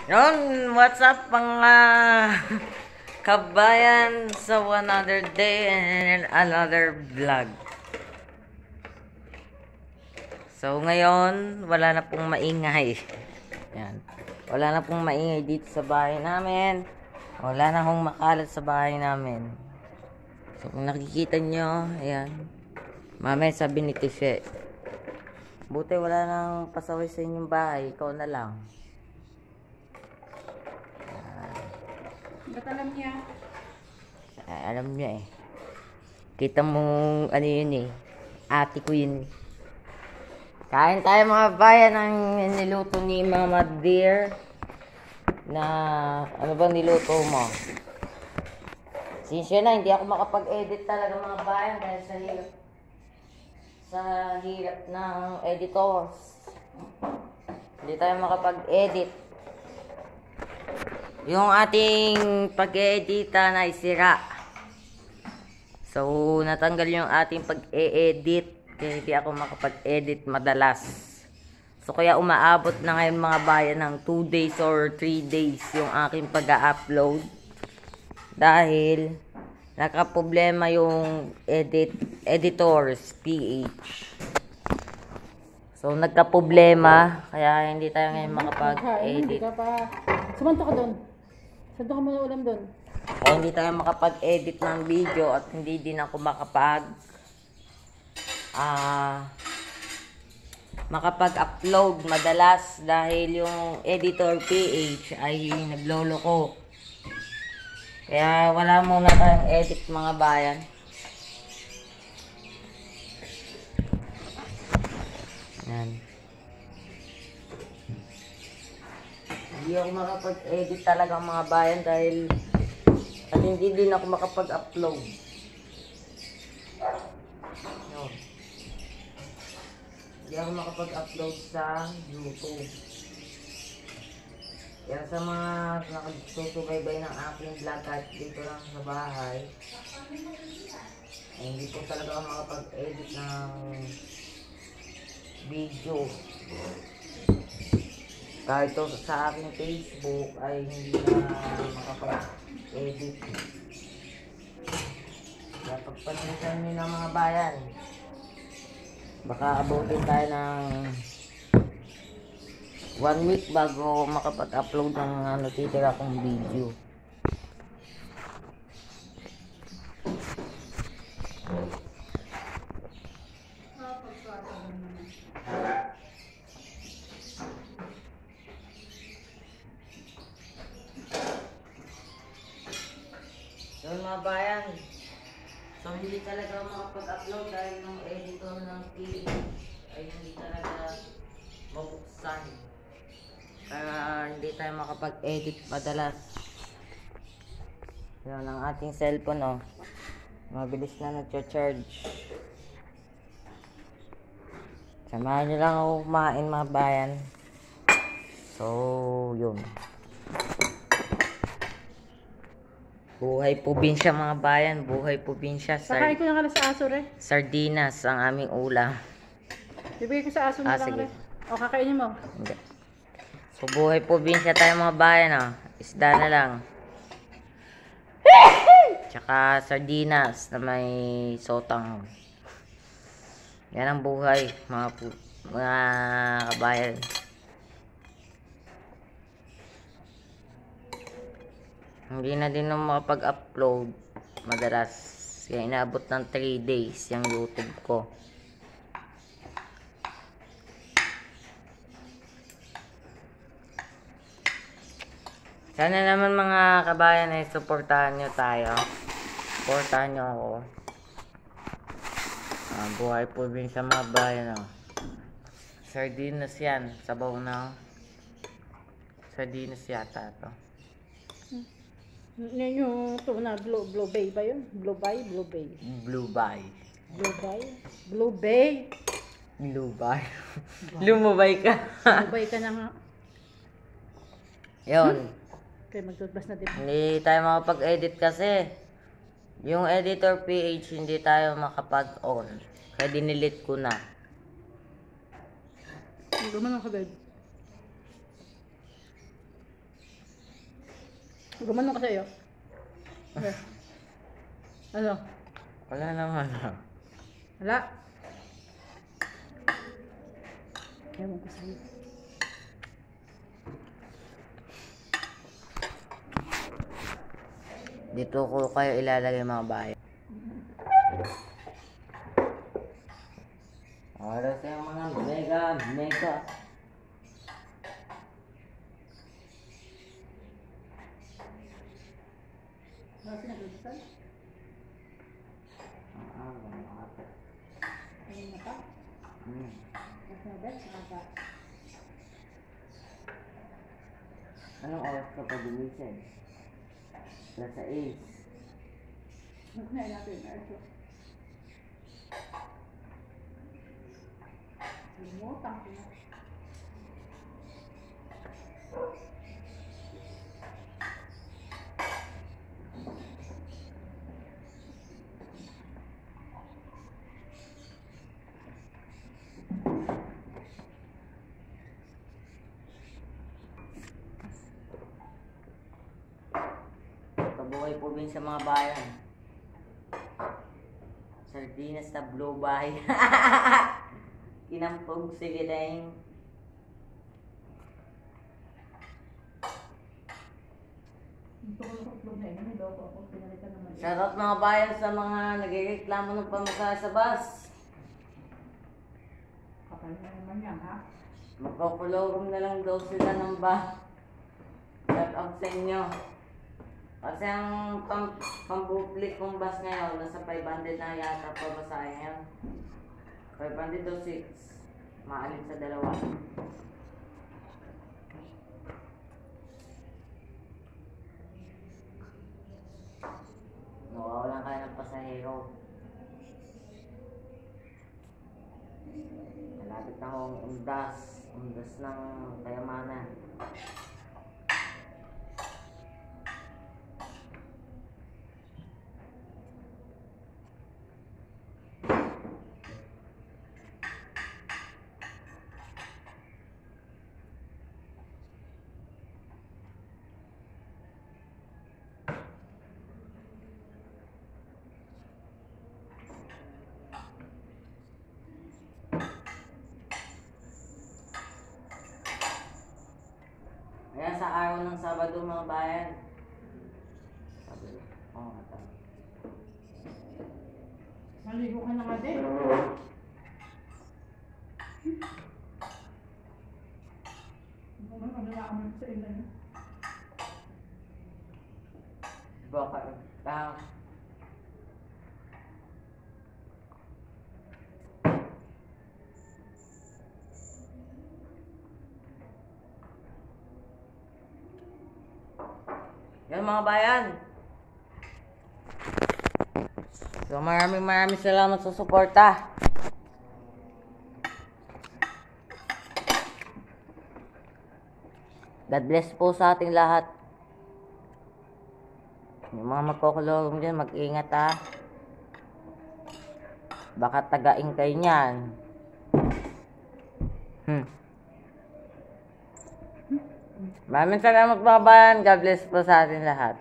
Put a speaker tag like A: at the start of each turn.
A: Yun, what's up mga kabayan sa another day and another vlog. So ngayon, wala na pong maingay. Yan. Wala na pong maingay dito sa bahay namin. Wala na akong makalat sa bahay namin. So kung nakikita nyo, ayan. Mamaya sabi ni Tishe, buti wala nang pasaway sa inyong bahay, ikaw na lang.
B: Ba't alam niya?
A: Alam niya eh. Kita mo ano yun eh. Ate ko yun eh. Kain tayo mga bayan ng niluto ni Mama Dear. Na ano bang niluto mo? Sinsya na, hindi ako makapag-edit talaga mga bayan dahil sa hirap ng editors. Hindi tayo makapag-edit. Yung ating pag-e-editan ay sira. So, natanggal yung ating pag-e-edit. Kaya hindi ako makapag-edit madalas. So, kaya umaabot na ngayon mga bayan ng 2 days or 3 days yung aking pag-upload. Dahil, nakaproblema yung editors, PH. So, nagka-problema. Kaya hindi tayo ngayon makapag-edit.
B: Hindi ka pa. Sumanto ka doon. Santo ka muna ulam doon.
A: Kaya hindi tayo makapag-edit ng video at hindi din ako makapag-upload madalas dahil yung editor PH ay nagloloko. Kaya wala muna tayong edit mga bayan. Yan. Hindi ako makapag-edit talaga mga bayan dahil at hindi din ako makapag-upload. No. Hindi ako makapag-upload sa YouTube. Kaya sa mga nakasusubaybay ng aking vlog at dito lang sa bahay, hindi ko talaga ako makapag-edit ng video. Kahit to sa aking Facebook ay hindi na makapag-edit. Kaya pagpasensyahan nyo ng mga bayan, baka abutin tayo ng 1 week bago makapag-upload ng titira kong video. Yun mga bayan. So hindi talaga makapag-upload dahil yung editor ng TV ay hindi talaga mabuksan. Kaya hindi tayo makapag-edit madalas. Yan ang ating cellphone oh. Mabilis na nagcha-charge. Samahan nyo lang ako kumain mga bayan. So yun. Buhay probinsya mga bayan, buhay probinsya.
B: Sakain ko yung sa aso re.
A: Sardinas ang aming ulam.
B: Bibigay ko sa aso na lang
A: Sige.
B: re. O kakainin mo.
A: Hindi. So buhay probinsya tayo mga bayan oh. Isda na lang. Tsaka sardinas na may sotang. Yan ang buhay mga kabayan. Hindi na din ako makapag-upload madalas. Kaya inaabot ng 3 days yung YouTube ko. Sana naman mga kabayan ay suportahan nyo tayo. Suportahan nyo ako. Buhay po din sa mga bayan. Oh. Sardinas yan. Sabaw na. Sardinas yata ito.
B: Yan yung tuna, Blue Bay ba yun? Blue Bay? Blue Bay.
A: Blue Bay.
B: Blue Bay? Blue Bay?
A: Blue Bay. Lumubay ka.
B: Blue Bay ka na nga.
A: Yun.
B: Okay, magtutbas na din.
A: Hindi tayo makapag-edit kasi. Yung editor PH hindi tayo makapag-on. Kaya dinilit ko na.
B: Gumanon ka, babe. Gumanong ka sa'yo. Okay. Ano?
A: Wala naman.
B: Wala. Ewan ko sa'yo.
A: Dito ko kayo ilalagay mga bayan. Para sa mga mega.
B: Ano sinaglutusan? Ano na pa? Mas mabes? Nakaka.
A: Anong oras ka pa gumising? Alas 6.
B: Magkanain natin yung arso. Limutan ko na.
A: Kabuhay po din sa mga bayan. Sardinas na blue bay. Kinampog sige dahil.
B: Gusto ko ng itlog na yun. Hindi daw ako pinalitan naman.
A: Shoutout mga bayan sa mga nagreklamo ng pamasahe sa bus.
B: Kapal na naman yan, ha?
A: Magpakulogom na lang daw sila ng ba. Shoutout sa inyo. Kasi ang pambublik kong bus ngayon, nasa 500 na yata pamasahe ngayon. 500 o 6. Maalit sa dalawa. Nawawalan kayo ng pasahero. Malapit na akong undas ng kayamanan. Kaya sa araw ng Sabado mga bayan. Sabado. Oo nga tama.
B: Maligo ka na nga din. Magdala ka man sa ilan.
A: Baka yan mga bayan. So maraming salamat sa suporta. God bless po sa ating lahat. Yung mga magkukulong dyan, mag-ingat ha. Baka tagain kayo niyan. Maraming salamat mga bayan. God bless po sa ating lahat.